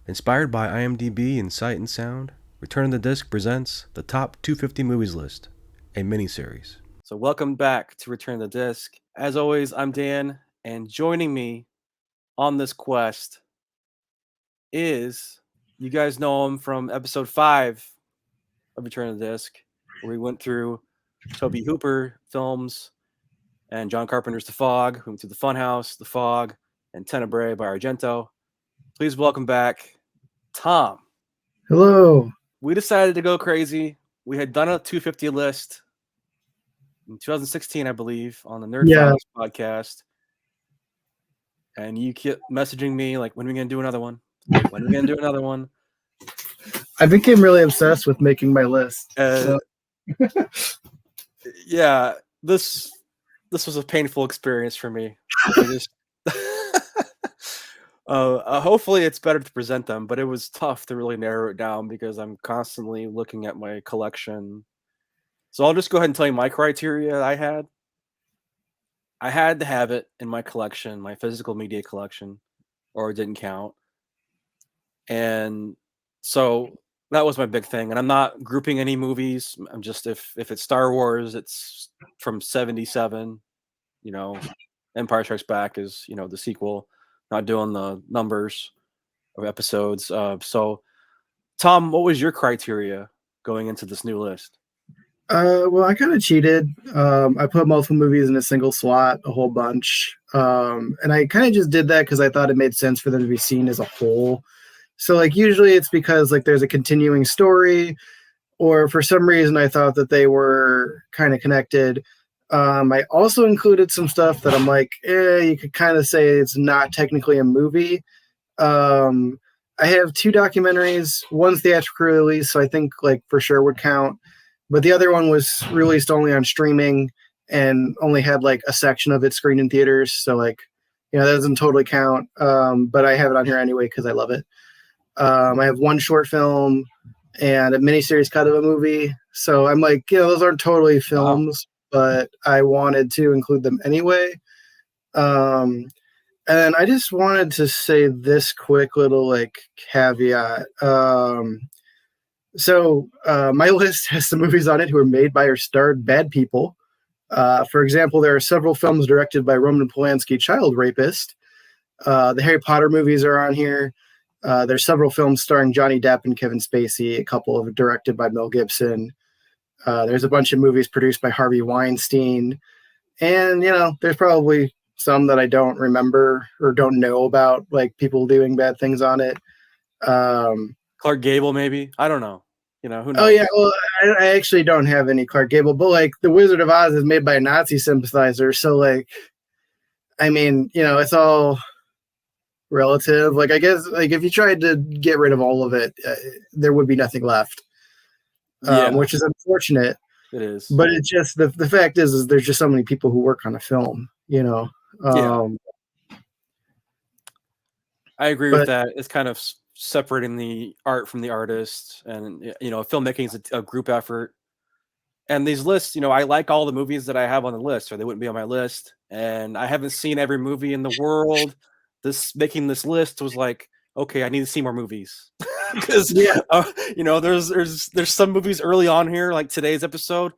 Inspired by IMDB and Sight and Sound, Return of the Disc presents the Top 250 Movies List, a mini-series. So welcome back to Return of the Disc. As always, I'm Dan, and joining me on this quest is, you guys know him from episode 5 of Return of the Disc, where we went through Toby Hooper films and John Carpenter's The Fog. We went through The Funhouse, The Fog, and Tenebrae by Argento. Please welcome back Tom. Hello. We decided to go crazy. We had done a 250 list in 2016, I believe, on the Nerd Files podcast. And you kept messaging me like, when are we going to do another one? When are we going to do another one? I became really obsessed with making my list. Yeah, this was a painful experience for me. Hopefully it's better to present them, but it was tough to really narrow it down because I'm constantly looking at my collection. So I'll just go ahead and tell you my criteria I had. I had to have it in my collection, my physical media collection, or it didn't count. And so that was my big thing. And I'm not grouping any movies. I'm just, if it's Star Wars, it's from 77, Empire Strikes Back is, the sequel. Not doing the numbers of episodes. So, Tom, what was your criteria going into this new list? Well, I kind of cheated. I put multiple movies in a single slot, a whole bunch. And I kind of just did that because I thought it made sense for them to be seen as a whole. So, usually it's because, there's a continuing story, or for some reason I thought that they were kind of connected. I also included some stuff that I'm like, you could kind of say it's not technically a movie. I have 2 documentaries. One's theatrical release, so I think for sure would count. But the other one was released only on streaming and only had a section of it screened in theaters. So that doesn't totally count. But I have it on here anyway because I love it. I have 1 short film and a miniseries cut of a movie. So I'm those aren't totally films. Wow. But I wanted to include them anyway. And I just wanted to say this quick little caveat. So my list has some movies on it who were made by or starred bad people. For example, there are several films directed by Roman Polanski, child rapist. The Harry Potter movies are on here. There's several films starring Johnny Depp and Kevin Spacey, a couple of directed by Mel Gibson. There's a bunch of movies produced by Harvey Weinstein. And, there's probably some that I don't remember or don't know about, people doing bad things on it. Clark Gable, maybe? I don't know. Who knows? Oh, yeah. Well, I actually don't have any Clark Gable. But, The Wizard of Oz is made by a Nazi sympathizer. So, it's all relative. I guess, if you tried to get rid of all of it, there would be nothing left. Which is unfortunate. It is. But it's just, the fact is there's just so many people who work on a film, I agree with that. It's kind of separating the art from the artist. And, filmmaking is a group effort. And these lists, I like all the movies that I have on the list, or they wouldn't be on my list. And I haven't seen every movie in the world. Making this list was like, okay, I need to see more movies. Because there's some movies early on here, like today's episode,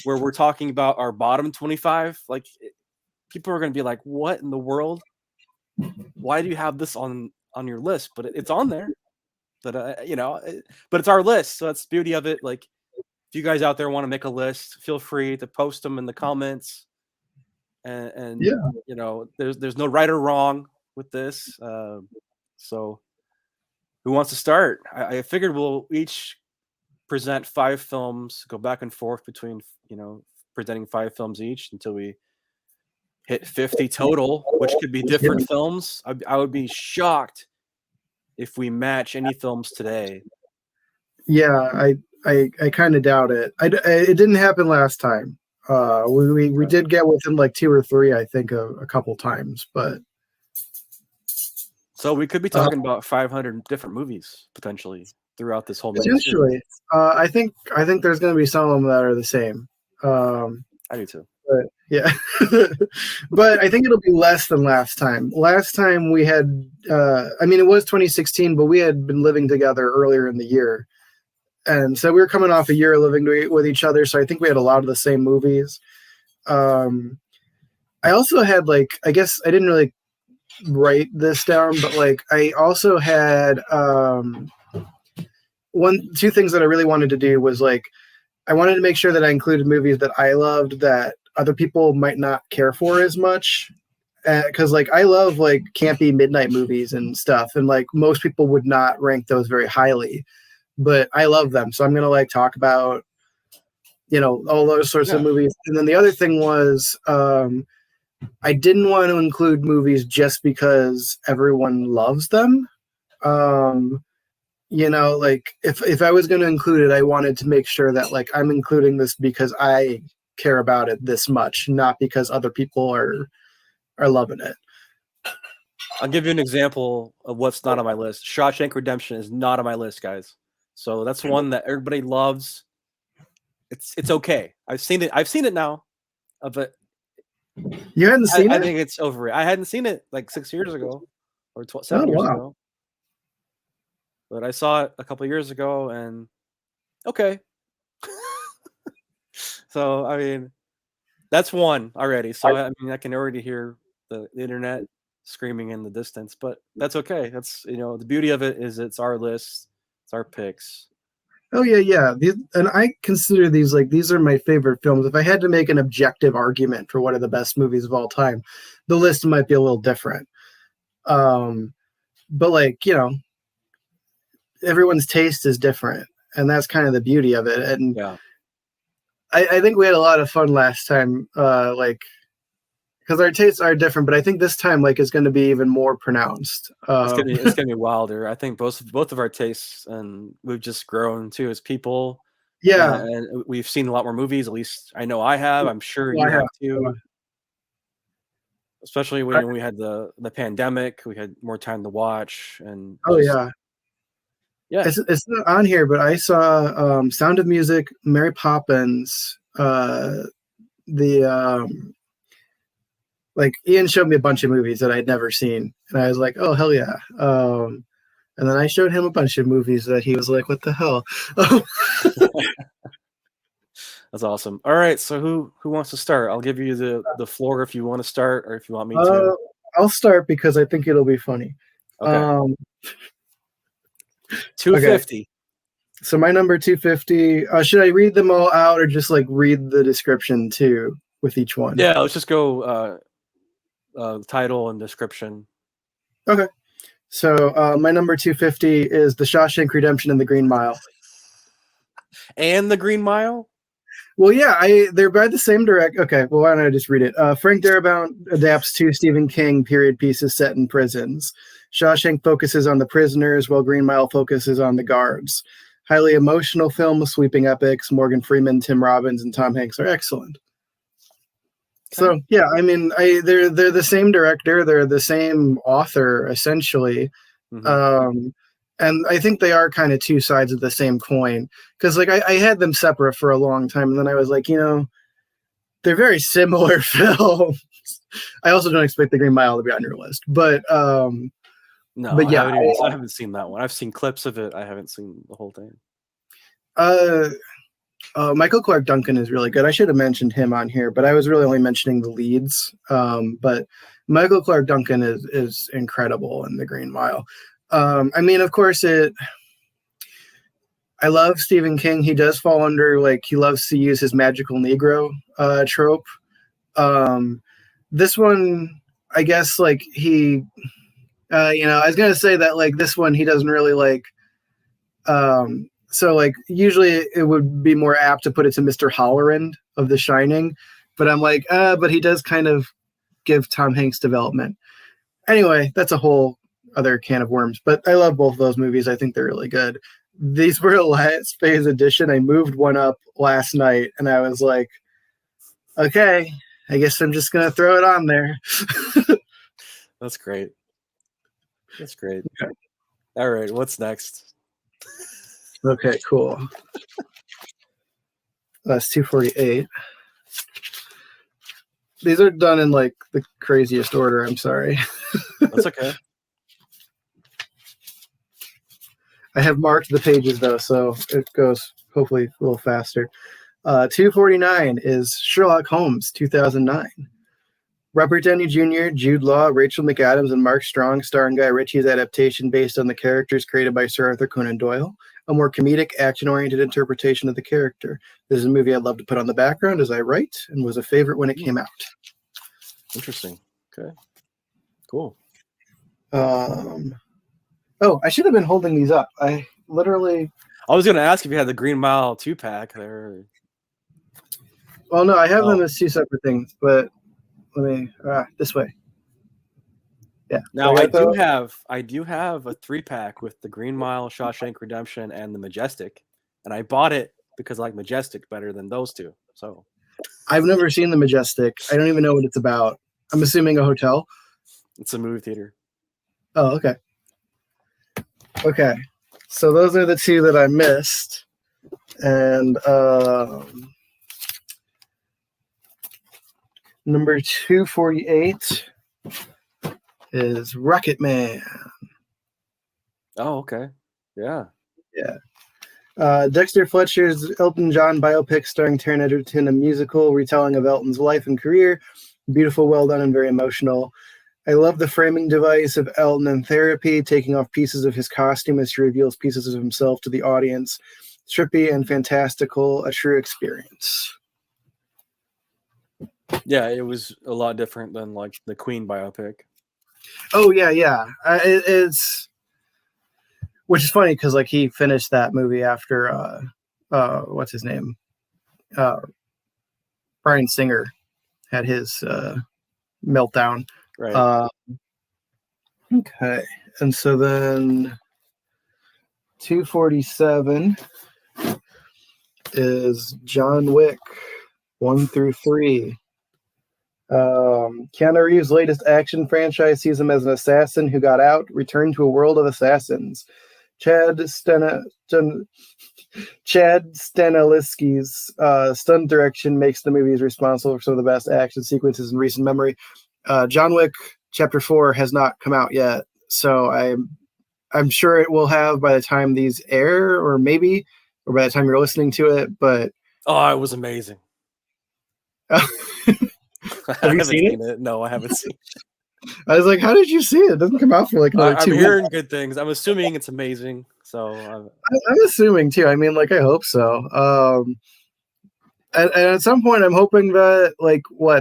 where we're talking about our bottom 25. People are going to be like, "What in the world? Why do you have this on your list?" But it's on there. But but it's our list, so that's the beauty of it. If you guys out there want to make a list, feel free to post them in the comments. And there's no right or wrong with this. So. Who wants to start? I figured we'll each present 5 films, go back and forth between, presenting 5 films each until we hit 50 total, which could be different films. I would be shocked if we match any films today. Yeah, I kind of doubt it. It didn't happen last time. We did get within 2 or 3, I think, a couple times, but. So we could be talking about 500 different movies potentially throughout this whole. Potentially, I think there's going to be some of them that are the same. I do too. But yeah, but I think it'll be less than last time. Last time we had, I mean, it was 2016, but we had been living together earlier in the year, and so we were coming off a year living with each other. So I think we had a lot of the same movies. I also had like, I guess I didn't really write this down, but like I also had two things that I really wanted to do was like I wanted to make sure that I included movies that I loved that other people might not care for as much. Because like I love like campy midnight movies and stuff, and like most people would not rank those very highly, but I love them. So I'm gonna like talk about all those sorts of movies. And then the other thing was I didn't want to include movies just because everyone loves them. Like if I was going to include it, I wanted to make sure that like I'm including this because I care about it this much, not because other people are loving it. I'll give you an example of what's not on my list. Shawshank Redemption is not on my list, guys. So that's one that everybody loves. It's okay. I've seen it now. But you hadn't seen it? I think it's over. I hadn't seen it like 6 years ago or 7 years ago. But I saw it a couple of years ago, and okay. So I mean, that's one already. So I mean, I can already hear the internet screaming in the distance, but that's okay. That's the beauty of it is it's our list, it's our picks. Oh yeah. And I consider these are my favorite films. If I had to make an objective argument for what are the best movies of all time, the list might be a little different. But like everyone's taste is different, and that's kind of the beauty of it. And yeah, I think we had a lot of fun last time, because our tastes are different. But I think this time like is going to be even more pronounced. It's gonna be wilder. I think both of our tastes, and we've just grown too as people. Yeah, and we've seen a lot more movies. At least I know I have. I'm sure you have too. Especially when we had the pandemic, we had more time to watch. And yeah, it's not on here, but I saw Sound of Music, Mary Poppins, like Ian showed me a bunch of movies that I'd never seen, and I was like, oh hell yeah. And then I showed him a bunch of movies that he was like, what the hell? That's awesome. All right, so who wants to start? I'll give you the floor if you want to start, or if you want me to. I'll start because I think it'll be funny. Okay. 250. Okay. So my number 250. Should I read them all out, or just like read the description too with each one? Yeah, let's just go title and description. Okay. So my number 250 is The Shawshank Redemption and The Green Mile. And The Green Mile? Well, yeah, they're by the same director. Okay, well, why don't I just read it? Frank Darabont adapts two Stephen King period pieces set in prisons. Shawshank focuses on the prisoners, while Green Mile focuses on the guards. Highly emotional film, sweeping epics. Morgan Freeman, Tim Robbins, and Tom Hanks are excellent. So yeah, I mean, they're the same director, they're the same author essentially, and I think they are kind of two sides of the same coin. Because like I had them separate for a long time, and then I was like, they're very similar films. I also don't expect The Green Mile to be on your list, but no, but yeah, I haven't seen that one. I've seen clips of it. I haven't seen the whole thing. Michael Clark Duncan is really good. I should have mentioned him on here, but I was really only mentioning the leads. But Michael Clark Duncan is incredible in The Green Mile. I mean, of course, I love Stephen King. He does fall under, like, he loves to use his magical Negro trope. This one, I guess, like, I was going to say that, like, this one, he doesn't really, like, so, like, usually it would be more apt to put it to Mr. Halloran of The Shining, but I'm like, but he does kind of give Tom Hanks development. Anyway, that's a whole other can of worms, but I love both of those movies. I think they're really good. These were a last phase edition. I moved one up last night, and I was like, okay, I guess I'm just going to throw it on there. That's great. That's great. Okay. All right, what's next? Okay, cool. That's 248. these are done in like the craziest order. I'm sorry. That's okay. I have marked the pages though, so it goes hopefully a little faster. 249 is Sherlock Holmes, 2009. Robert Downey Jr., Jude Law, Rachel McAdams, and Mark Strong star in Guy Ritchie's adaptation based on the characters created by Sir Arthur Conan Doyle, a more comedic, action-oriented interpretation of the character. This is a movie I'd love to put on the background as I write, and was a favorite when it came out. Interesting. Okay. Cool. Oh, I should have been holding these up. I was going to ask if you had the Green Mile 2-pack there. Well, no, I have them as two separate things, but let me this way. Yeah. Now I do have a 3-pack with the Green Mile, Shawshank Redemption, and the Majestic, and I bought it because I like Majestic better than those two. So I've never seen the Majestic. I don't even know what it's about. I'm assuming a hotel. It's a movie theater. Oh, okay. Okay. So those are the two that I missed, and number 248 is Rocket Man. Oh, okay. Yeah. Yeah. Dexter Fletcher's Elton John biopic starring Taron Egerton, a musical retelling of Elton's life and career. Beautiful, well done, and very emotional. I love the framing device of Elton in therapy, taking off pieces of his costume as he reveals pieces of himself to the audience. Trippy and fantastical, a true experience. Yeah, it was a lot different than like the Queen biopic. Oh yeah. It's which is funny because like he finished that movie after what's his name? Bryan Singer had his meltdown. Right. Okay, and so then 247 is John Wick 1 through 3. Keanu Reeves' latest action franchise sees him as an assassin who got out, returned to a world of assassins. Chad Stahelski's stunt direction makes the movies responsible for some of the best action sequences in recent memory. John Wick Chapter 4 has not come out yet, so I'm sure it will have by the time these air, or by the time you're listening to it. But it was amazing. Have you seen it? No, I haven't seen it. I was like, how did you see it? It doesn't come out for like another 2 I'm weeks. hearing good things. I'm assuming it's amazing. So I'm assuming too. I mean, like, I hope so. And at some point, I'm hoping that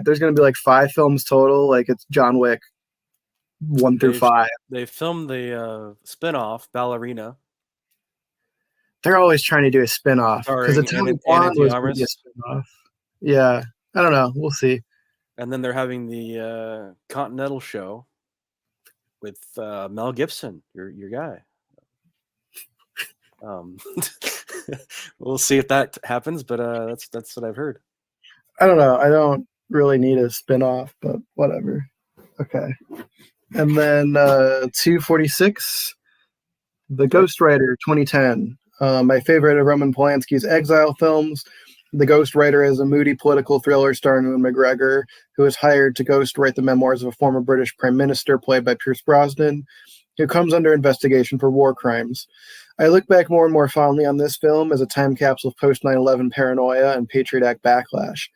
there's going to be like 5 films total. Like it's John Wick 1 through 5. They filmed the spinoff Ballerina. They're always trying to do a spinoff because Atomic Blonde was going to be a spinoff. Yeah, I don't know. We'll see. And then they're having the Continental show with Mel Gibson, your guy. We'll see if that happens, but that's what I've heard. I don't know. I don't really need a spinoff, but whatever. Okay. And then 246, The Ghostwriter 2010. My favorite of Roman Polanski's Exile films. The Ghostwriter is a moody political thriller starring Ewan McGregor, who is hired to ghostwrite the memoirs of a former British Prime Minister played by Pierce Brosnan, who comes under investigation for war crimes. I look back more and more fondly on this film as a time capsule of post 9/11 paranoia and Patriot Act backlash.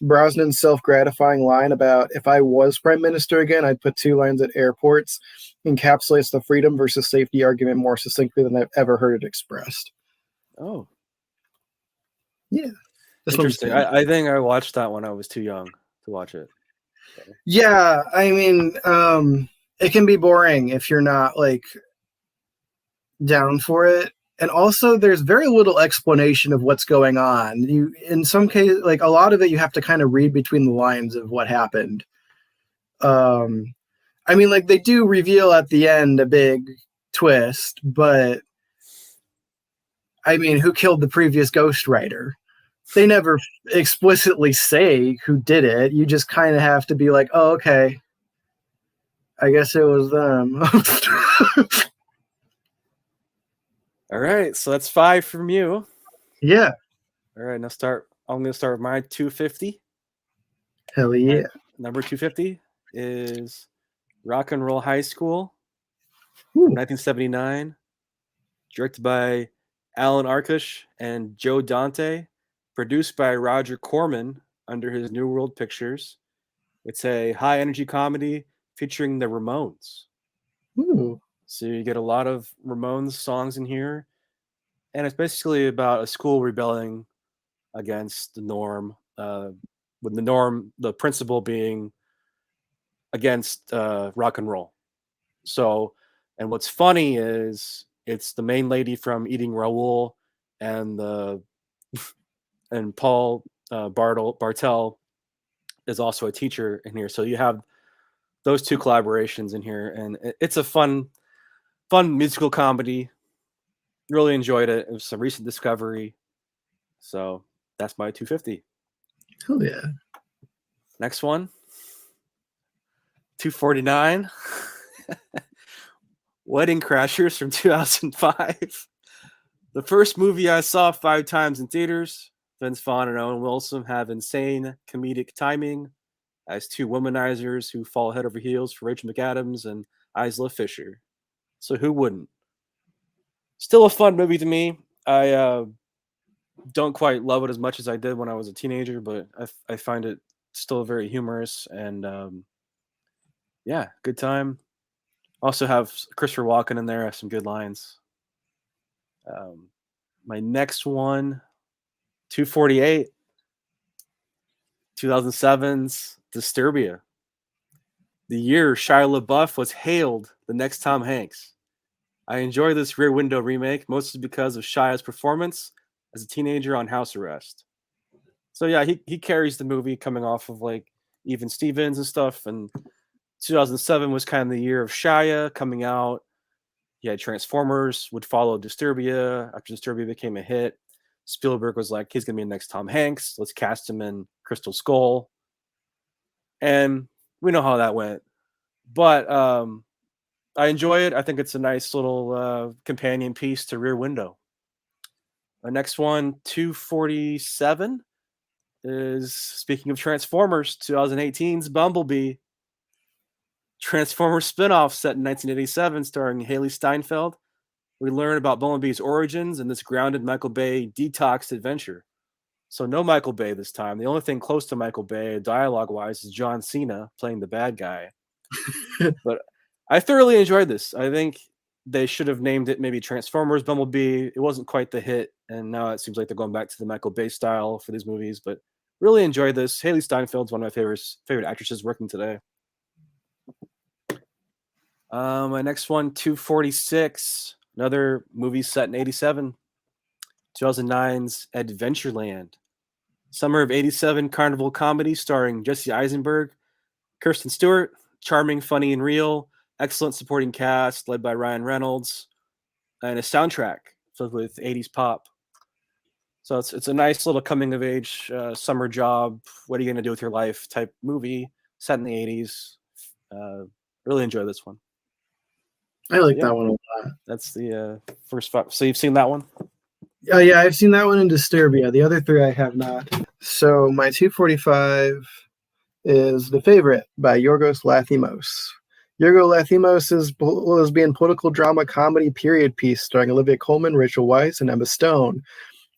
Brosnan's self-gratifying line about, if I was Prime Minister again, I'd put 2 lines at airports, encapsulates the freedom versus safety argument more succinctly than I've ever heard it expressed. Oh. Yeah. Interesting. I think I watched that when I was too young to watch it. So. Yeah, I mean, it can be boring if you're not down for it. And also there's very little explanation of what's going on. You, in some cases, a lot of it, you have to kind of read between the lines of what happened. I mean, they do reveal at the end a big twist, but I mean, who killed the previous ghostwriter? They never explicitly say who did it. You just kind of have to be like, oh, okay, I guess it was them. All right, so that's 5 from you. Yeah. All right, I'm going to start with my 250. Hell yeah. Number 250 is Rock and Roll High School from 1979, directed by Alan Arkush and Joe Dante, produced by Roger Corman under his New World Pictures. It's a high energy comedy featuring the Ramones. Ooh. So you get a lot of Ramones songs in here. And it's basically about a school rebelling against the norm, with the principle being against rock and roll. So, and what's funny is it's the main lady from Eating Raoul and and Paul Bartel is also a teacher in here. So you have those two collaborations in here, and it's a fun musical comedy. Really enjoyed it. It was a recent discovery. So that's my 250. Hell yeah. Next one, 249. Wedding Crashers from 2005. The first movie I saw 5 times in theaters. Vince Vaughn and Owen Wilson have insane comedic timing as two womanizers who fall head over heels for Rachel McAdams and Isla Fisher. So who wouldn't? Still a fun movie to me. I don't quite love it as much as I did when I was a teenager, but I find it still very humorous and yeah, good time. Also have Christopher Walken in there, has some good lines. My next one, 248, 2007's Disturbia. The year Shia LaBeouf was hailed the next Tom Hanks. I enjoy this Rear Window remake, mostly because of Shia's performance as a teenager on house arrest. So yeah, he carries the movie coming off of like Even Stevens and stuff. And 2007 was kind of the year of Shia coming out. He had Transformers, would follow Disturbia. After Disturbia became a hit, Spielberg was like, he's going to be the next Tom Hanks. Let's cast him in Crystal Skull. And we know how that went. But I enjoy it. I think it's a nice little companion piece to Rear Window. Our next one, 247, is speaking of Transformers, 2018's Bumblebee. Transformers spinoff set in 1987 starring Haley Steinfeld. We learn about Bumblebee's origins in this grounded Michael Bay detoxed adventure. So no Michael Bay this time. The only thing close to Michael Bay dialogue-wise is John Cena playing the bad guy. But I thoroughly enjoyed this. I think they should have named it maybe Transformers Bumblebee. It wasn't quite the hit, and now it seems like they're going back to the Michael Bay style for these movies. But really enjoyed this. Haley Steinfeld's one of my favorite actresses working today. My next one, 246, another movie set in 87, 2009's Adventureland. Summer of 87 carnival comedy starring Jesse Eisenberg, Kirsten Stewart, charming, funny, and real. Excellent supporting cast led by Ryan Reynolds, and a soundtrack filled with 80s pop. So it's a nice little coming of age summer job. What are you going to do with your life type movie set in the 80s. Really enjoy this one. I like that one a lot. That's the first five. So you've seen that one? Yeah, I've seen that one in Disturbia. The other three I have not. So my 245 is The Favorite by Yorgos Lanthimos. Yorgos Lanthimos is a lesbian political drama comedy period piece starring Olivia Colman, Rachel Weisz, and Emma Stone.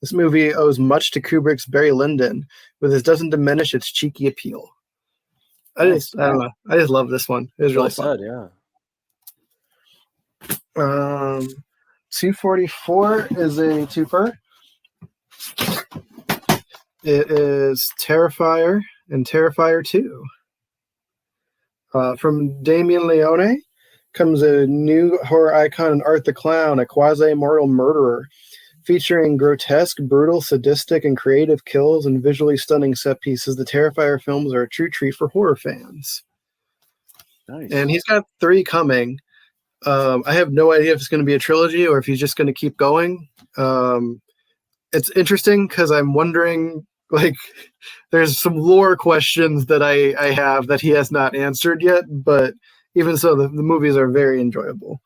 This movie owes much to Kubrick's Barry Lyndon, but this doesn't diminish its cheeky appeal. I don't know. I just love this one. It was really fun. Yeah. 244 is a twofer. It is Terrifier and Terrifier 2. From Damien Leone comes a new horror icon in Art the Clown, a quasi-immortal murderer, featuring grotesque, brutal, sadistic, and creative kills and visually stunning set pieces. The Terrifier films are a true treat for horror fans. Nice. And he's got 3 coming. I have no idea if it's going to be a trilogy or if he's just going to keep going. It's interesting because I'm wondering, like, there's some lore questions that I have that he has not answered yet, but even so, the movies are very enjoyable.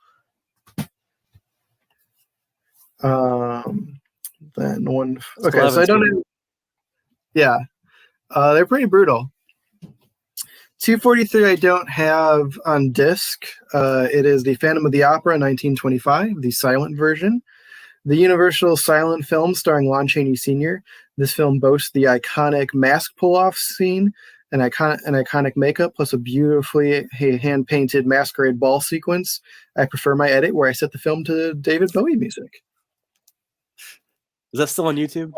Then one, okay, so I don't know. Yeah, they're pretty brutal. 243 I don't have on disc. It is The Phantom of the Opera, 1925, the silent version. The Universal silent film starring Lon Chaney Sr. This film boasts the iconic mask pull-off scene, an iconic makeup, plus a beautifully hand-painted masquerade ball sequence. I prefer my edit where I set the film to David Bowie music. Is that still on YouTube?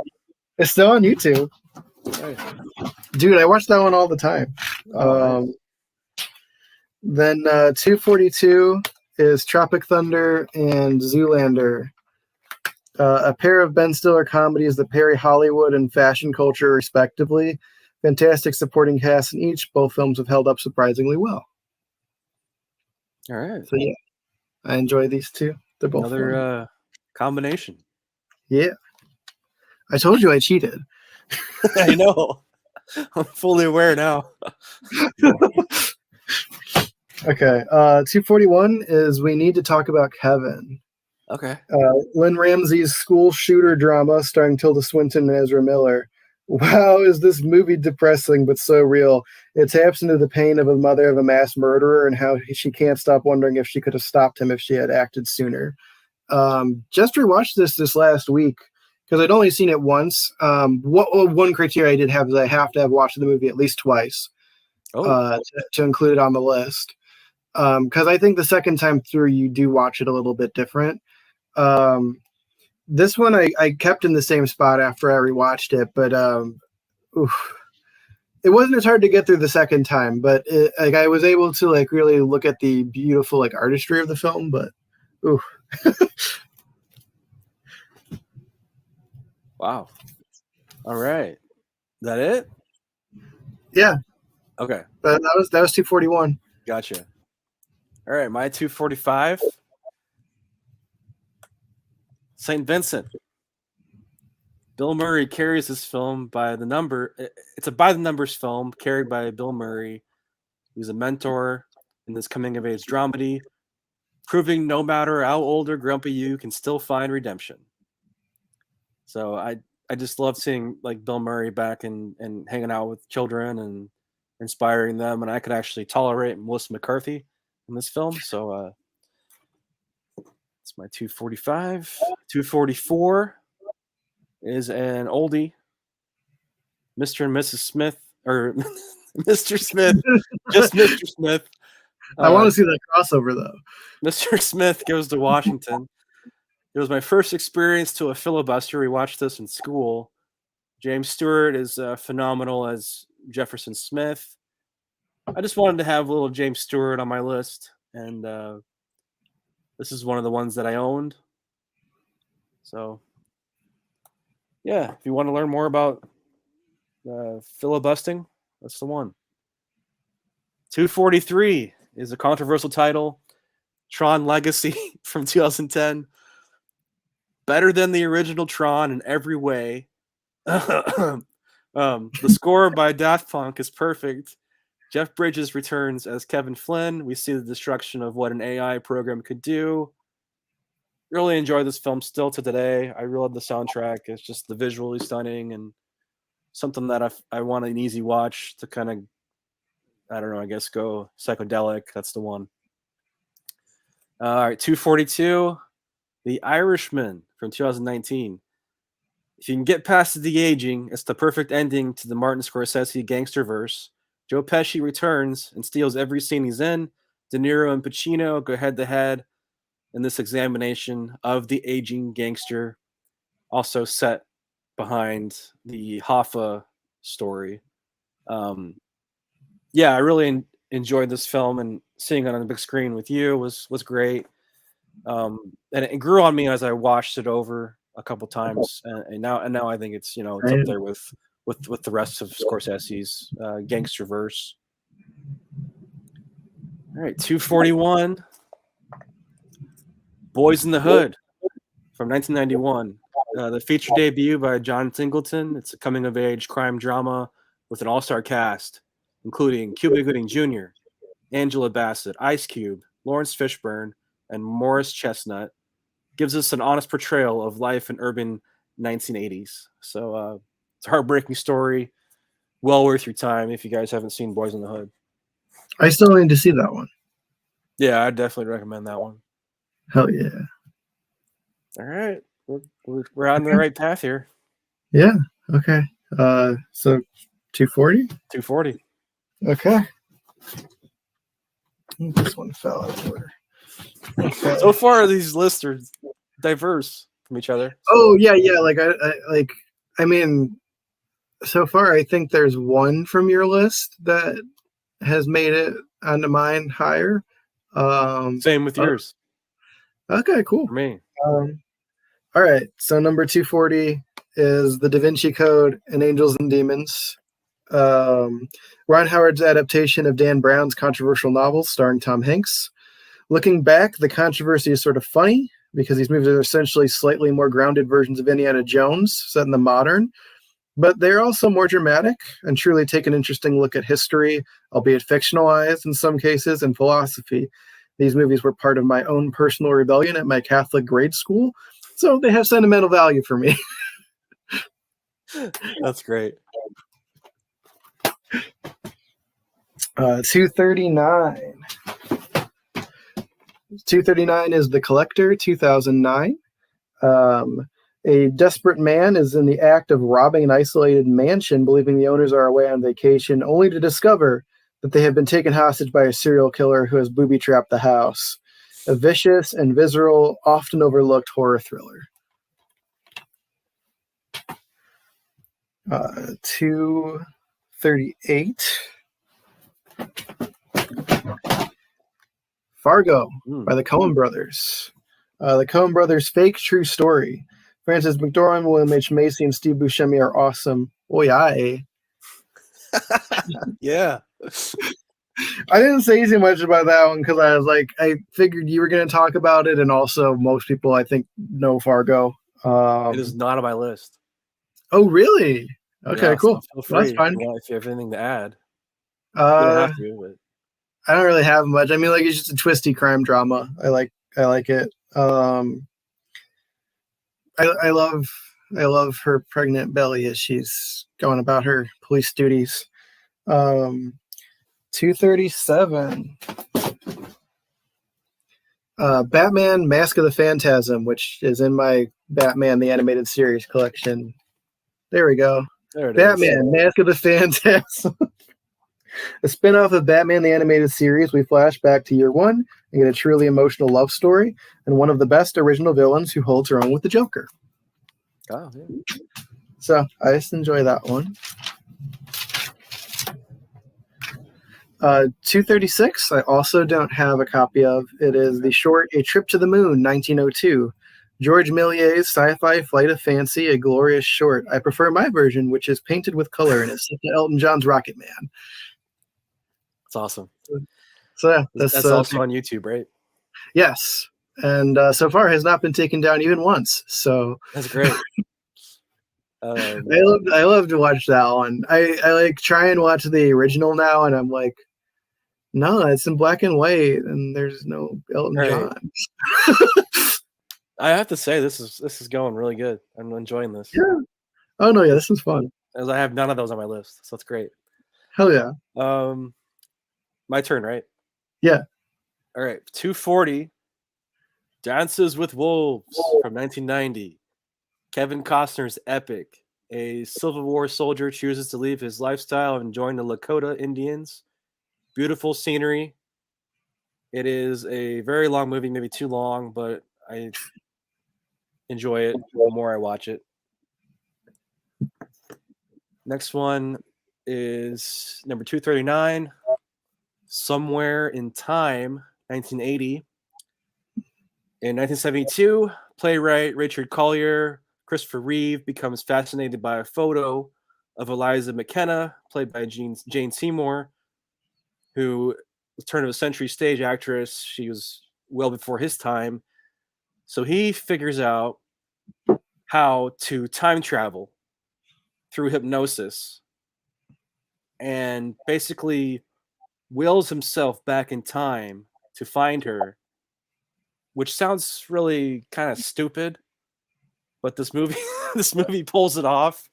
It's still on YouTube. Nice. Dude, I watch that one all the time. Oh, nice. Then 242 is Tropic Thunder and Zoolander. A pair of Ben Stiller comedies that parry Hollywood and fashion culture respectively. Fantastic supporting cast in each. Both films have held up surprisingly well. All right. So yeah, I enjoy these two. They're both another combination. Yeah. I told you I cheated. I know. I'm fully aware now. Okay. 241 is We Need to Talk About Kevin. Okay. Lynn Ramsey's school shooter drama starring Tilda Swinton and Ezra Miller. Wow, is this movie depressing but so real? It taps into the pain of a mother of a mass murderer and how she can't stop wondering if she could have stopped him if she had acted sooner. Just rewatched this last week because I'd only seen it once. One criteria I did have is I have to have watched the movie at least twice to include it on the list. Because I think the second time through you do watch it a little bit different. This one I kept in the same spot after I rewatched it, but it wasn't as hard to get through the second time. But I was able to really look at the beautiful artistry of the film. But Wow. All right. Is that it? Yeah. Okay. That was 241. Gotcha. All right, my 245. St. Vincent. Bill Murray carries this film by the number. It's a by the numbers film carried by Bill Murray, who's a mentor in this coming of age dramedy, proving no matter how old or grumpy you can still find redemption. So I just love seeing Bill Murray back and hanging out with children and inspiring them, and I could actually tolerate Melissa McCarthy in this film. So it's my 245. 244 is an oldie, Mr. and Mrs. Smith, or Mr. Smith, just Mr. Smith. I want to see that crossover though. Mr. Smith goes to Washington. It was my first experience to a filibuster. We watched this in school. James Stewart is phenomenal as Jefferson Smith. I just wanted to have a little James Stewart on my list, and this is one of the ones that I owned. So, yeah, if you want to learn more about filibustering, that's the one. 243 is a controversial title, Tron Legacy from 2010. Better than the original Tron in every way. The score by Daft Punk is perfect. Jeff Bridges returns as Kevin Flynn. We see the destruction of what an AI program could do. Really enjoy this film still to today. I really love the soundtrack. It's just the visually stunning and something that I want an easy watch to kind of, I don't know, I guess go psychedelic. That's the one. All right, 242, The Irishman from 2019. If you can get past the de-aging, it's the perfect ending to the Martin Scorsese gangster verse. Joe Pesci returns and steals every scene he's in. De Niro and Pacino go head-to-head in this examination of the aging gangster, also set behind the Hoffa story. Yeah, I really enjoyed this film, and seeing it on the big screen with you was great. And it grew on me as I watched it over a couple times, and now I think it's it's up there with the rest of Scorsese's gangster verse. All right, 241, Boys in the Hood from 1991. The feature debut by John Singleton. It's a coming-of-age crime drama with an all-star cast, including Cuba Gooding Jr., Angela Bassett, Ice Cube, Lawrence Fishburne, and Morris Chestnut. Gives us an honest portrayal of life in urban 1980s. So it's a heartbreaking story. Well worth your time if you guys haven't seen Boys in the Hood. I still need to see that one. Yeah, I definitely recommend that one. Hell yeah. All right, we're on the right path here. Yeah. Okay. So 240. 240. Okay. This one fell out of order. Okay. So far, these lists are diverse from each other. Oh yeah, yeah. I mean, so far I think there's one from your list that has made it onto mine higher. Same with yours. Okay, cool. For me. All right. So number 240 is The Da Vinci Code and Angels and Demons. Ron Howard's adaptation of Dan Brown's controversial novel starring Tom Hanks. Looking back, the controversy is sort of funny because these movies are essentially slightly more grounded versions of Indiana Jones set in the modern, but they're also more dramatic and truly take an interesting look at history, albeit fictionalized in some cases, and philosophy. These movies were part of my own personal rebellion at my Catholic grade school, so they have sentimental value for me. That's great. 239. 239 is The Collector, 2009. A desperate man is in the act of robbing an isolated mansion, believing the owners are away on vacation, only to discover that they have been taken hostage by a serial killer who has booby-trapped the house. A vicious and visceral, often overlooked horror thriller. 238. Fargo by the Coen brothers. The Coen brothers' fake true story. Frances McDormand, William H. Macy, and Steve Buscemi are awesome. Oh yeah. Yeah. I didn't say too much about that one because I figured you were going to talk about it, and also most people I think know Fargo. It is not on my list. Oh really? Okay, yeah, cool. So feel free that's fine. if you have anything to add. You don't have to, but I don't really have much. I mean, it's just a twisty crime drama. I like it. I love her pregnant belly as she's going about her police duties. 237. Batman Mask of the Phantasm, which is in my Batman the Animated Series collection. There we go. There it Batman is. Mask of the Phantasm. A spin-off of Batman the Animated Series, we flash back to year one and get a truly emotional love story and one of the best original villains who holds her own with the Joker. Oh, yeah. So I just enjoy that one. 236, I also don't have a copy of. It is the short A Trip to the Moon, 1902. George Méliès's sci-fi flight of fancy, a glorious short. I prefer my version, which is painted with color and is set to Elton John's Rocket Man. That's awesome. So yeah, that's also on YouTube, right? Yes, and so far has not been taken down even once. So that's great. I love to watch that one. I like try and watch the original now, and I'm like, no, it's in black and white, and there's no Elton John. I have to say, this is going really good. I'm enjoying this. Yeah. Oh no, yeah, this is fun. As I have none of those on my list, so it's great. Hell yeah. My turn, right? Yeah. All right, 240. Dances with Wolves from 1990. Kevin Costner's epic. A Civil War soldier chooses to leave his lifestyle and join the Lakota Indians. Beautiful scenery. It is a very long movie, maybe too long, but I enjoy it the more I watch it. Next one is number 239. Somewhere in Time, 1980. In 1972, playwright Richard Collier, Christopher Reeve becomes fascinated by a photo of Eliza McKenna, played by Jane Seymour, who was turn of a century stage actress. She was well before his time. So he figures out how to time travel through hypnosis and basically wills himself back in time to find her, which sounds really kind of stupid, but this movie pulls it off.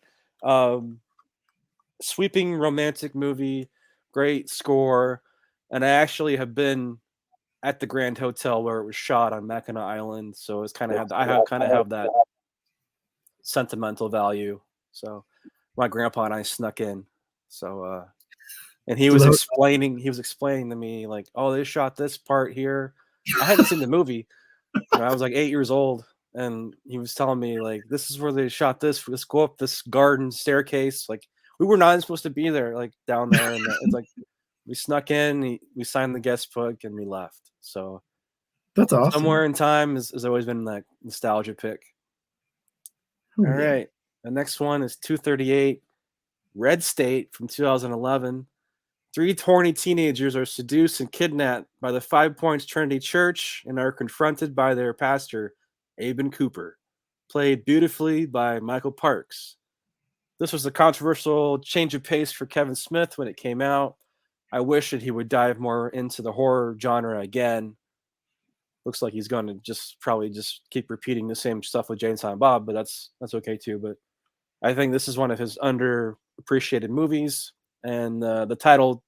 Sweeping romantic movie, great score, and I actually have been at the Grand Hotel where it was shot on Mackinac Island, so it's kind of have that sentimental value. So my grandpa and I snuck in. So and he was explaining to me like, oh, they shot this part here. I hadn't seen the movie. I was like 8 years old, and he was telling me like, this is where they shot this. Let's go up this garden staircase. Like we were not even supposed to be there, like down there, and it's like we snuck in, we signed the guest book, and we left. So that's awesome. Somewhere in Time has always been that nostalgia pick. All right. The next one is 238, Red State from 2011. 3 horny teenagers are seduced and kidnapped by the 5 Points Trinity Church and are confronted by their pastor, Aben Cooper, played beautifully by Michael Parks. This was a controversial change of pace for Kevin Smith when it came out. I wish that he would dive more into the horror genre again. Looks like he's going to probably keep repeating the same stuff with Jane and Silent Bob, but that's okay too. But I think this is one of his underappreciated movies, and the title,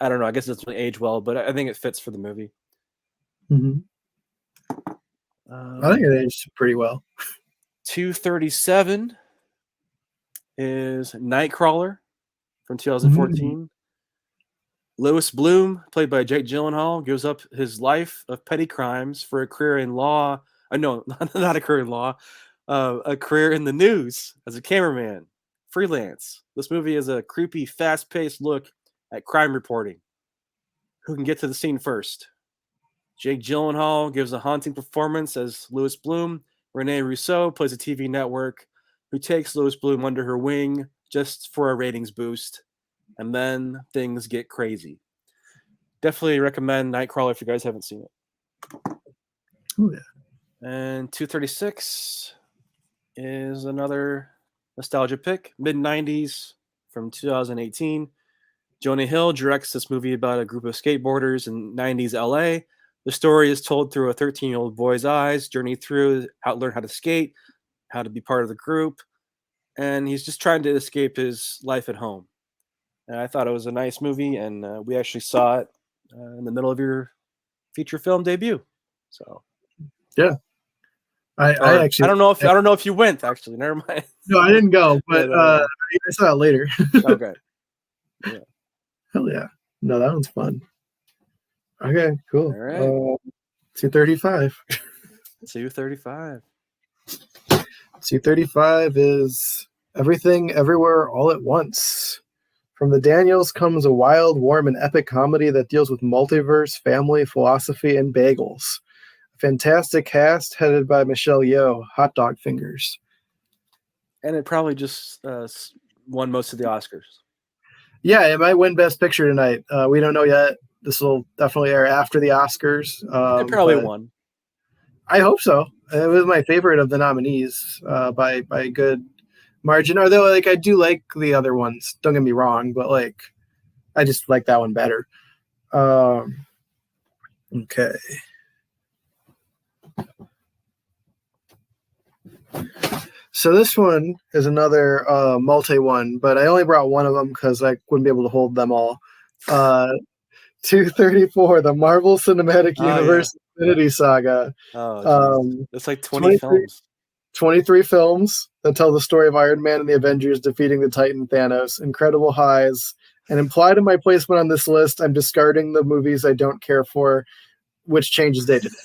I don't know, I guess it doesn't really age well, but I think it fits for the movie. Mm-hmm. I think it aged pretty well. 237 is Nightcrawler from 2014. Mm-hmm. Louis Bloom, played by Jake Gyllenhaal, gives up his life of petty crimes for a career in law. No, not a career in law. A career in the news as a cameraman, freelance. This movie is a creepy, fast-paced look at crime reporting. Who can get to the scene first? Jake Gyllenhaal gives a haunting performance as Louis Bloom. Renee Rousseau plays a TV network who takes Louis Bloom under her wing just for a ratings boost. And then things get crazy. Definitely recommend Nightcrawler if you guys haven't seen it. Oh, yeah. And 236 is another nostalgia pick. Mid-90s from 2018. Jonah Hill directs this movie about a group of skateboarders in 90s LA. The story is told through a 13-year-old boy's eyes, journey through how to learn how to skate, how to be part of the group, and he's just trying to escape his life at home. And I thought it was a nice movie, and we actually saw it in the middle of your feature film debut. So, yeah, I don't know if you went. Actually, never mind. No, I didn't go, but I saw it later. Okay. Yeah. Hell yeah! No, that one's fun. Okay, cool. All right. 235. 235. 235 is Everything Everywhere All at Once. From the Daniels comes a wild, warm, and epic comedy that deals with multiverse, family, philosophy, and bagels. A fantastic cast headed by Michelle Yeoh, hot dog fingers. And it probably just won most of the Oscars. Yeah, it might win Best Picture tonight. We don't know yet. This will definitely air after the Oscars. It probably won. I hope so. It was my favorite of the nominees by a good margin. Although, like, I do like the other ones. Don't get me wrong, but like, I just like that one better. Okay. So this one is another multi one, but I only brought one of them because I wouldn't be able to hold them all. 234, the Marvel Cinematic Universe Infinity Saga. It's like 20 films. 23 films that tell the story of Iron Man and the Avengers defeating the Titan Thanos. Incredible highs. And implied in my placement on this list, I'm discarding the movies I don't care for, which changes day to day.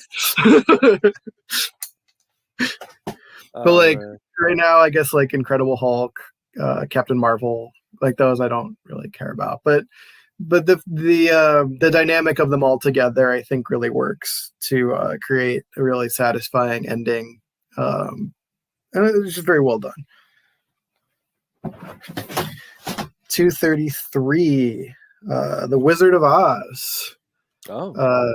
But like right now, I guess like Incredible Hulk, Captain Marvel, like those I don't really care about. But the dynamic of them all together, I think, really works to create a really satisfying ending. And it's just very well done. 233, The Wizard of Oz. I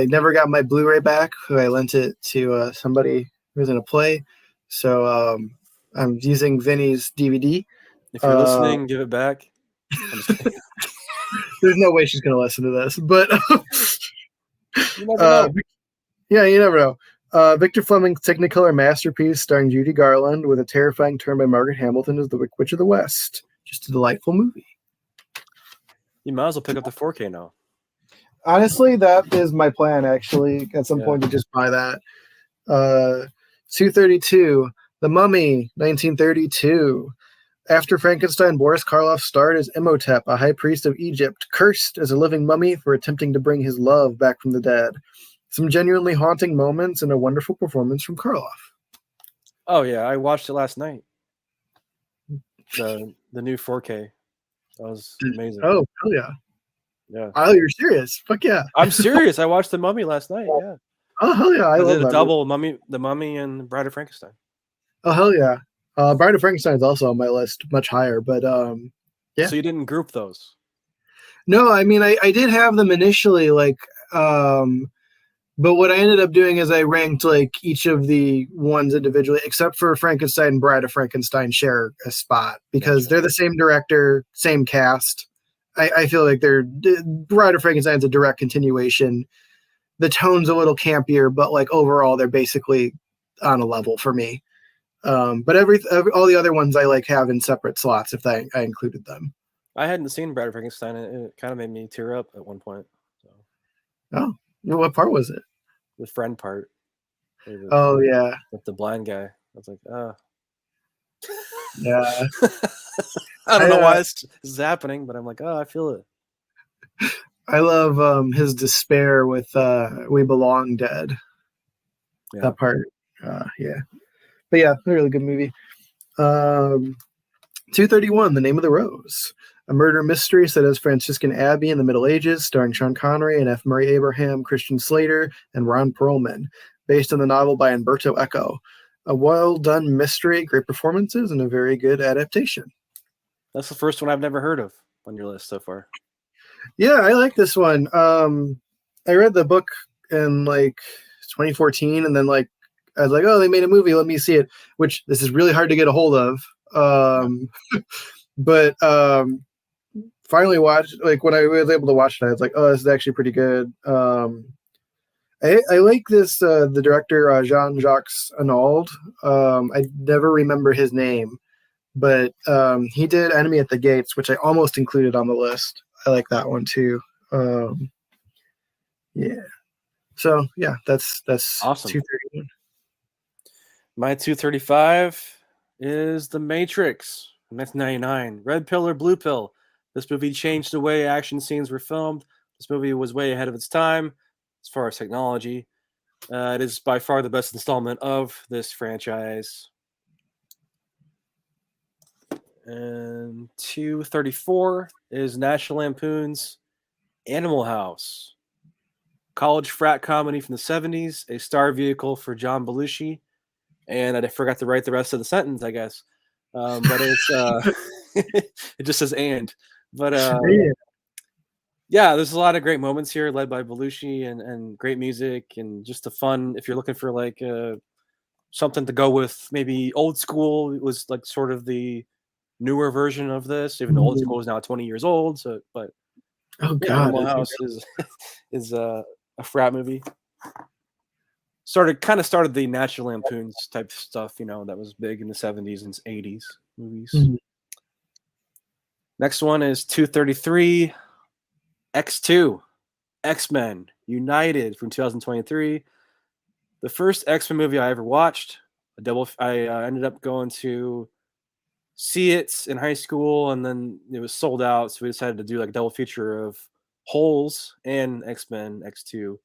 never got my Blu-ray back. I lent it to somebody who was in a play. So I'm using Vinny's DVD. If you're listening, give it back. I'm just kidding. There's no way she's going to listen to this, but you never know. Yeah, you never know. Victor Fleming's Technicolor masterpiece starring Judy Garland with a terrifying turn by Margaret Hamilton as the Wicked Witch of the West. Just a delightful movie. You might as well pick up the 4K now. Honestly, that is my plan. Actually, at some point to just buy that. 232, The Mummy, 1932. After Frankenstein, Boris Karloff starred as Imhotep, a high priest of Egypt, cursed as a living mummy for attempting to bring his love back from the dead. Some genuinely haunting moments and a wonderful performance from Karloff. Oh yeah, I watched it last night. The new 4K. That was amazing. Oh, hell yeah. Yeah. Oh, you're serious? Fuck yeah. I'm serious. I watched The Mummy last night. Yeah. Oh, hell yeah. I love did a that double movie. The Mummy and Bride of Frankenstein. Oh, hell yeah. Bride of Frankenstein is also on my list, much higher, but yeah. So you didn't group those? No, I mean, I did have them initially, like, but what I ended up doing is I ranked like each of the ones individually, except for Frankenstein and Bride of Frankenstein share a spot because they're the same director, same cast. I feel like Bride of Frankenstein's a direct continuation. The tone's a little campier, but like overall, they're basically on a level for me. But all the other ones I like have in separate slots if I included them. I hadn't seen Bride of Frankenstein, and it kind of made me tear up at one point. So. Oh, what part was it? The friend part. Oh yeah, with the blind guy. I was like, oh. Yeah. I don't know why this is happening, but I'm like, oh, I feel it. I love his despair with "We Belong Dead." Yeah. That part, yeah. But yeah, a really good movie. 231, The Name of the Rose, a murder mystery set as Franciscan Abbey in the Middle Ages, starring Sean Connery and F. Murray Abraham, Christian Slater, and Ron Perlman, based on the novel by Umberto Eco. A well-done mystery, great performances, and a very good adaptation. That's the first one I've never heard of on your list so far. Yeah, I like this one. I read the book in like 2014, and then like I was like, oh, they made a movie. Let me see it. Which this is really hard to get a hold of. But finally watched. Like when I was able to watch it, I was like, oh, this is actually pretty good. I like this. The director Jean-Jacques Arnaud. I never remember his name, but he did Enemy at the Gates, which I almost included on the list. I like that one too. Yeah. So yeah, that's awesome. 231. My 235 is The Matrix from 1999. Red pill or blue pill? This movie changed the way action scenes were filmed. This movie was way ahead of its time as far as technology. It is by far the best installment of this franchise. And 234 is National Lampoon's Animal House. College frat comedy from the 70s, a star vehicle for John Belushi. And I forgot to write the rest of the sentence, I guess. But it's it just says and. But yeah, there's a lot of great moments here led by Belushi and great music and just a fun, if you're looking for like something to go with maybe old school, it was like sort of the newer version of this, even though old school is now 20 years old. So, but oh god, Animal House is a frat movie. Started the National Lampoons type stuff, that was big in the 70s and 80s movies. Mm-hmm. Next one is 233, X2, X-Men United from 2023. The first X-Men movie I ever watched. I ended up going to see it in high school, and then it was sold out, so we decided to do like a double feature of Holes and X-Men X2.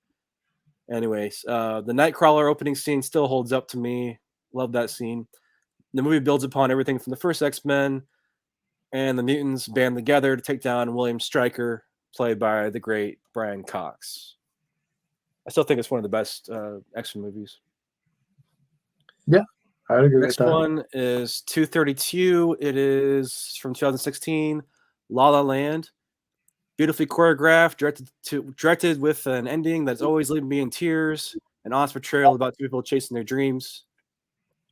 Anyways, the Nightcrawler opening scene still holds up to me. Love that scene. The movie builds upon everything from the first X-Men, and the mutants band together to take down William Stryker, played by the great Brian Cox. I still think it's one of the best X-Men movies. Yeah, I would agree Next with that. one is 232. It is from 2016, La La Land. Beautifully choreographed, directed with an ending that's always leaving me in tears. An honest portrayal about two people chasing their dreams.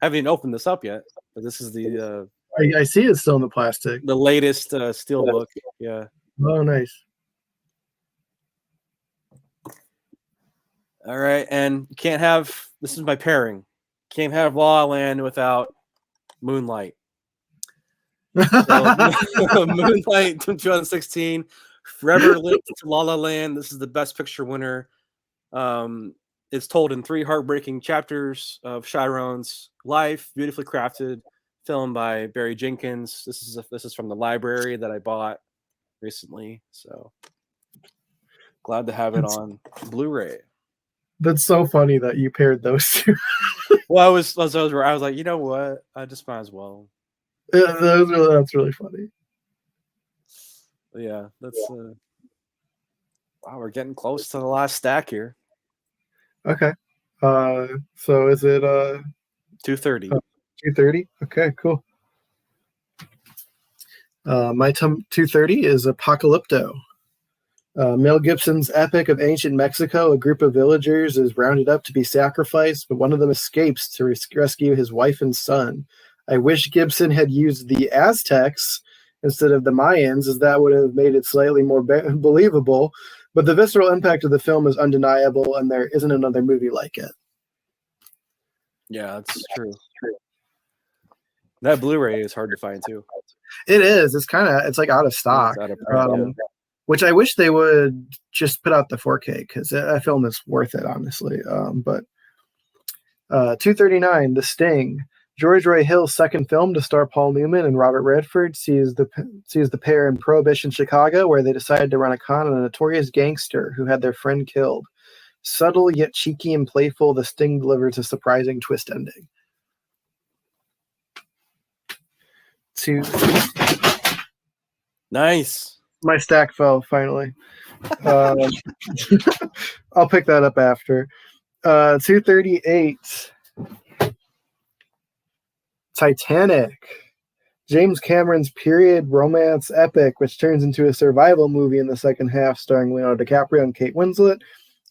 I haven't even opened this up yet, but this is the. I see it's still in the plastic. The latest steelbook. Yeah. Oh, nice. All right, and you can't have. This is my pairing. Can't have La La Land without Moonlight. So, Moonlight from 2016. Forever linked to La La Land. This is the Best Picture winner. It's told in 3 heartbreaking chapters of Chiron's life, beautifully crafted film by Barry Jenkins. This is from the library that I bought recently, so glad to have it on Blu-ray. That's so funny that you paired those two. Well, I was like, you know what? I just might as well. Yeah, that's really funny. Yeah, that's wow, we're getting close to the last stack here. Okay. So is it 230? 230? Okay, cool. My 230 is Apocalypto. Mel Gibson's epic of ancient Mexico. A group of villagers is rounded up to be sacrificed, but one of them escapes to rescue his wife and son. I wish Gibson had used the Aztecs instead of the Mayans, as that would have made it slightly more believable. But the visceral impact of the film is undeniable, and there isn't another movie like it. Yeah, that's true. That Blu-ray is hard to find too. It is. It's like out of stock. Out of print, yeah. Which I wish they would just put out the 4K, because that film is worth it, honestly. But 239, The Sting. George Roy Hill's second film to star Paul Newman and Robert Redford sees the pair in Prohibition Chicago, where they decide to run a con on a notorious gangster who had their friend killed. Subtle yet cheeky and playful, The Sting delivers a surprising twist ending. Nice. My stack fell finally. I'll pick that up after. 238. Titanic. James Cameron's period romance epic, which turns into a survival movie in the second half, starring Leonardo DiCaprio and Kate Winslet.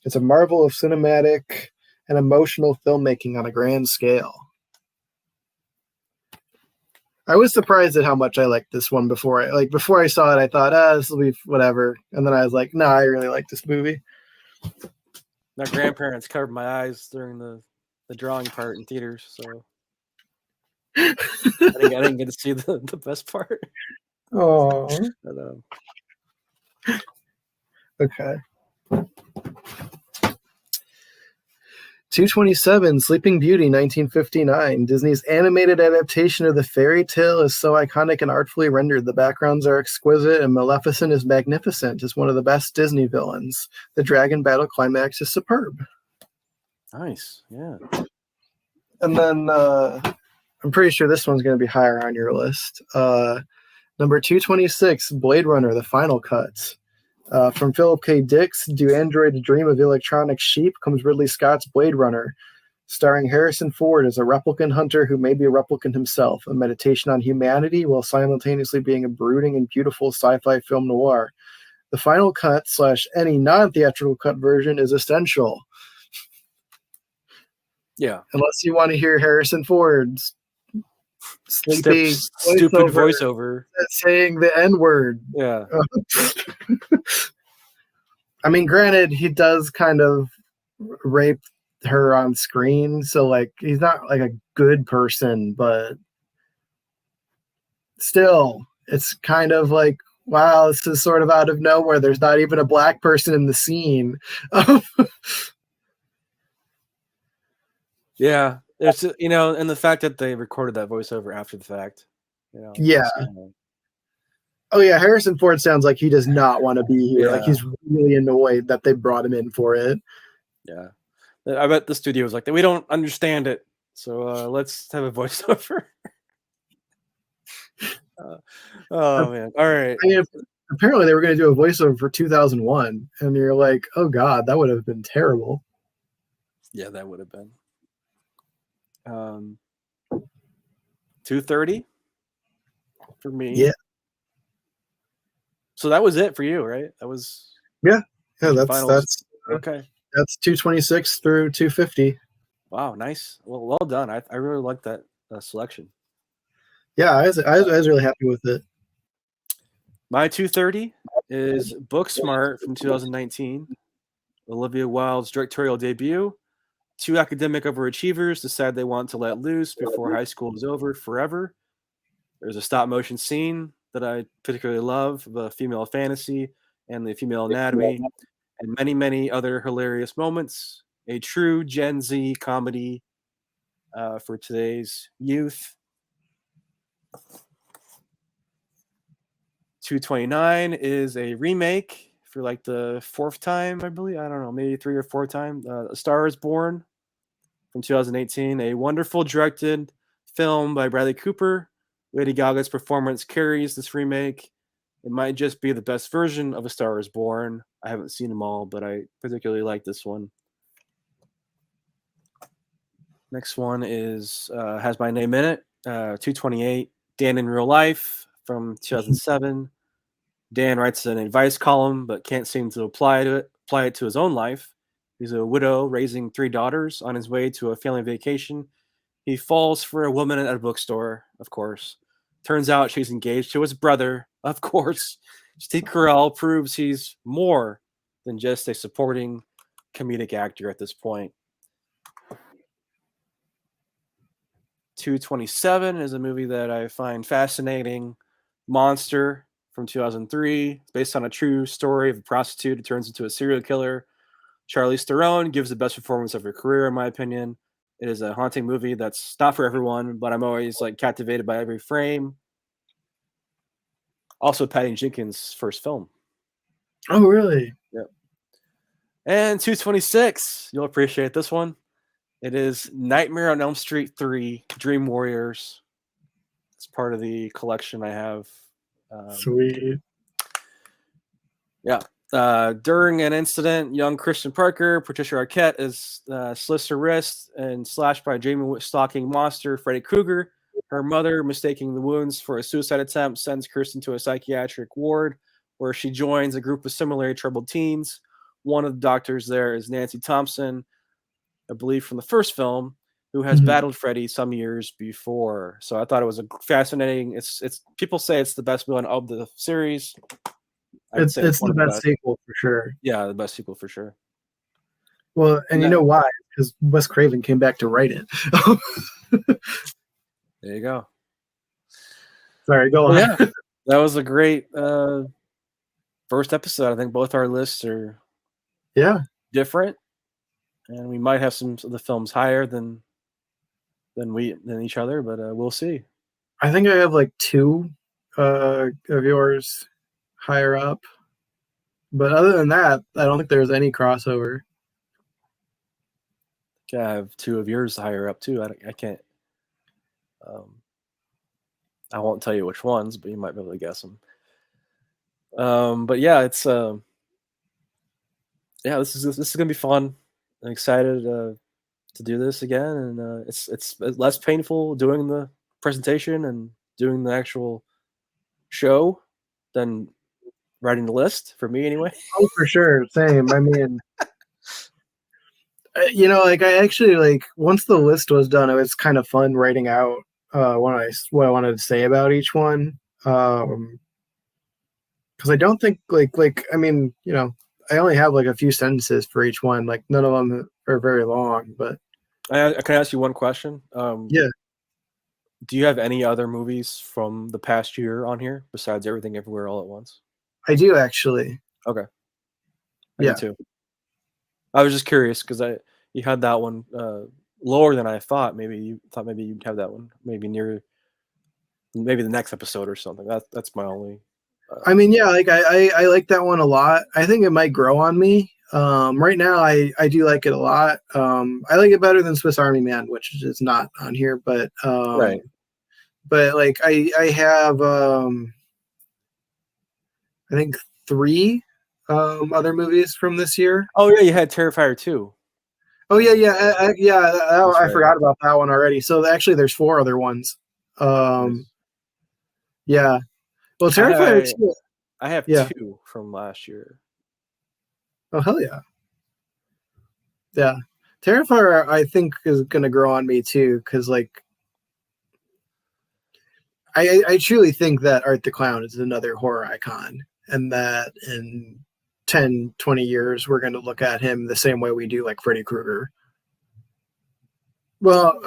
It's a marvel of cinematic and emotional filmmaking on a grand scale. I was surprised at how much I liked this one before I saw it. I thought, this will be whatever, and then I was like, no, I really like this movie. My grandparents covered my eyes during the drawing part in theaters, so I didn't get to see the best part. Oh, okay. 227, Sleeping Beauty, 1959. Disney's animated adaptation of the fairy tale is so iconic and artfully rendered. The backgrounds are exquisite, and Maleficent is magnificent as one of the best Disney villains. The dragon battle climax is superb. Nice, yeah. And then I'm pretty sure this one's going to be higher on your list. Number 226, Blade Runner, The Final Cut. From Philip K. Dick's Do Androids Dream of Electronic Sheep comes Ridley Scott's Blade Runner, starring Harrison Ford as a replicant hunter who may be a replicant himself, a meditation on humanity while simultaneously being a brooding and beautiful sci-fi film noir. The Final Cut / any non-theatrical cut version is essential. Yeah. Unless you want to hear Harrison Ford's sleepy stupid voiceover saying the N-word. Yeah. I mean, granted, he does kind of rape her on screen, so like he's not like a good person, but still, it's kind of like, wow, this is sort of out of nowhere. There's not even a black person in the scene. Yeah, it's and the fact that they recorded that voiceover after the fact. Yeah. Oh yeah, Harrison Ford sounds like he does not want to be here. Yeah. Like he's really annoyed that they brought him in for it. Yeah, I bet the studio was like, we don't understand it, so let's have a voiceover. Oh man! All right. Apparently, they were going to do a voiceover for 2001, and you're like, oh god, that would have been terrible. Yeah, that would have been. 230 for me. Yeah. So that was it for you, right? That was that's okay. That's 226 through 250. Wow, nice. Well done. I really like that selection. Yeah, I was really happy with it. My 230 is Booksmart from 2019, Olivia Wilde's directorial debut. 2 academic overachievers decide they want to let loose before high school is over forever. There's a stop motion scene that I particularly love, the female fantasy. and the female anatomy, and many, many other hilarious moments. A true Gen Z comedy for today's youth. 229 is a remake for like the fourth time, I believe. I don't know, maybe three or four time. A Star is Born from 2018, a wonderful directed film by Bradley Cooper. Lady Gaga's performance carries this remake. It might just be the best version of A Star is Born. I haven't seen them all, but I particularly like this one. Next one is has my name in it. 228, Dan in Real Life from 2007. Dan writes an advice column, but can't seem to apply it to his own life. He's a widow raising 3 daughters. On his way to a family vacation, he falls for a woman at a bookstore, of course. Turns out she's engaged to his brother, of course. Steve Carell proves he's more than just a supporting comedic actor at this point. 227 is a movie that I find fascinating. Monster from 2003. It's based on a true story of a prostitute who turns into a serial killer. Charlize Theron gives the best performance of her career, in my opinion. It is a haunting movie that's not for everyone, but I'm always like captivated by every frame. Also, Patty Jenkins' first film. Oh, really? Yep. And 226, you'll appreciate this one. It is Nightmare on Elm Street 3, Dream Warriors. It's part of the collection I have. Sweet. Yeah. During an incident, young Christian Parker, Patricia Arquette, is slits her wrist and slashed by a dream-stalking monster, Freddy Krueger. Her mother, mistaking the wounds for a suicide attempt, sends Kirsten to a psychiatric ward where she joins a group of similarly troubled teens. One of the doctors there is Nancy Thompson, I believe from the first film, who has battled Freddy some years before. So I thought it was a fascinating. It's people say it's the best villain of the series. It's the best sequel for sure. Yeah, the best sequel for sure. Well, and you know why? Because Wes Craven came back to write it. There you go. Sorry, go on. Yeah, that was a great first episode. I think both our lists are different, and we might have some of the films higher than each other, but we'll see. I think I have like 2 of yours higher up, but other than that, I don't think there's any crossover. I have 2 of yours higher up too. I can't. I won't tell you which ones, but you might be able to guess them. But yeah, it's this is gonna be fun. I'm excited to do this again, and it's less painful doing the presentation and doing the actual show than writing the list for me, anyway. Oh, for sure, same. I mean, like I actually like once the list was done, it was kind of fun writing out what I wanted to say about each one. Because I don't think like I mean, I only have like a few sentences for each one. Like none of them are very long. But I can ask you one question. Yeah. Do you have any other movies from the past year on here besides Everything Everywhere All at Once? I do actually. Okay. Me too. I was just curious because you had that one lower than I thought. Maybe you'd have that one maybe maybe the next episode or something. That's my only. I mean, yeah, like I like that one a lot. I think it might grow on me. Right now, I do like it a lot. I like it better than Swiss Army Man, which is not on here, but right. But like I have I think 3 other movies from this year. Oh yeah, you had Terrifier 2. Oh yeah. I forgot about that one already. So actually, there's 4 other ones. Yeah. Well, Terrifier 2. I have 2 from last year. Oh hell yeah. Yeah, Terrifier I think is gonna grow on me too, because like I truly think that Art the Clown is another horror icon, and that in 10, 20 years we're going to look at him the same way we do like Freddy Krueger. Well,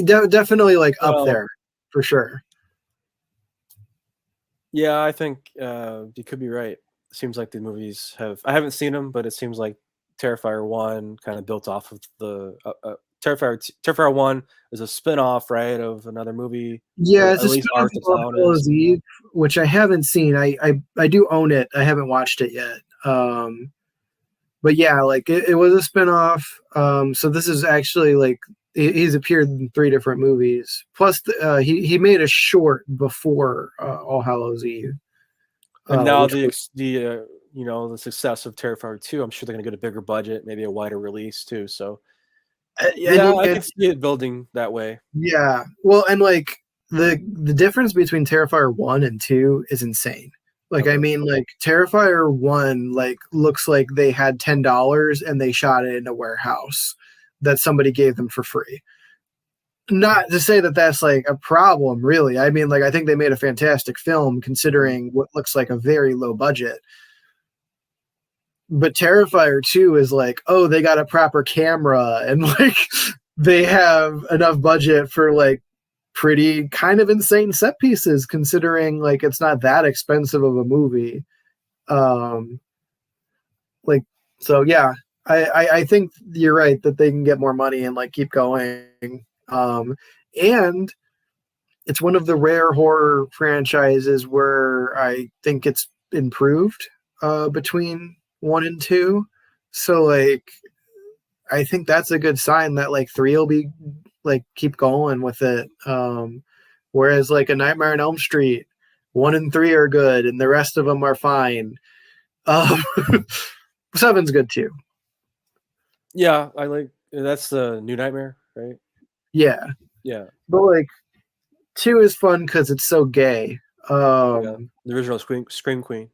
definitely like up there for sure. Yeah, I think you could be right. seems like the movies have. I haven't seen them, but it seems like Terrifier 1 kind of built off of the Terrifier 1 is a spin-off, right, of another movie, Yeah, or it's at a least spin-off Art the of All Clown is. Hallows Eve, which I haven't seen. I do own it. I haven't watched it yet. But yeah, like it was a spin-off. So this is actually like he's appeared in 3 different movies. Plus, he made a short before All Hallows Eve. And now Which was, the success of Terrifier 2, I'm sure they're gonna get a bigger budget, maybe a wider release too. So yeah, I can see it building that way. yeah. Well, and like the difference between Terrifier 1 and 2 is insane. Like, I Okay. mean, like Terrifier 1 like looks like they had $10 and they shot it in a warehouse that somebody gave them for free. Not to say that that's like a problem, really. I mean, like I think they made a fantastic film considering what looks like a very low budget. But Terrifier 2 is like, oh, they got a proper camera and like they have enough budget for like pretty kind of insane set pieces considering like it's not that expensive of a movie. Like so yeah, I think you're right that they can get more money and like keep going. And it's one of the rare horror franchises where I think it's improved between 1 and 2. So like I think that's a good sign that like 3 will be like keep going with it. Whereas like A Nightmare on Elm Street, 1 and 3 are good and the rest of them are fine. Um, 7's good too. Yeah, that's the New Nightmare, right? Yeah. Yeah. But like 2 is fun because it's so gay. Yeah. The original Scream Queen.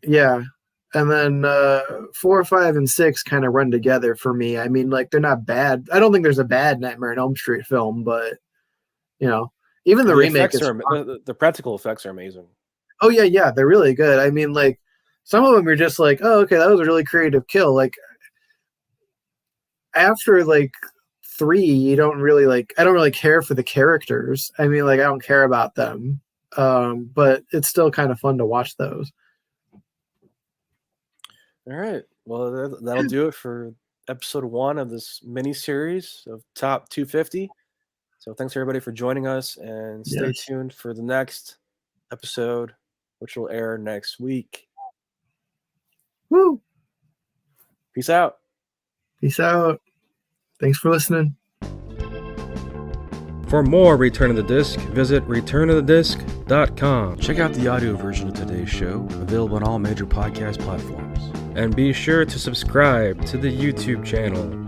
Yeah. And then 4, 5, and 6 kind of run together for me. I mean, like they're not bad. I don't think there's a bad Nightmare on Elm Street film, but you know, even the remake is the practical effects are amazing. Oh yeah, they're really good. I mean, like some of them are just like, oh, okay, that was a really creative kill. Like after like 3, you don't really like. I don't really care for the characters. I mean, like I don't care about them, but it's still kind of fun to watch those. All right. Well, that'll do it for episode 1 of this mini series of Top 250. So thanks everybody for joining us, and stay Yes. tuned for the next episode, which will air next week. Woo! Peace out. Peace out. Thanks for listening. For more Return of the Disc, visit returnofthedisc.com. Check out the audio version of today's show, available on all major podcast platforms. And be sure to subscribe to the YouTube channel.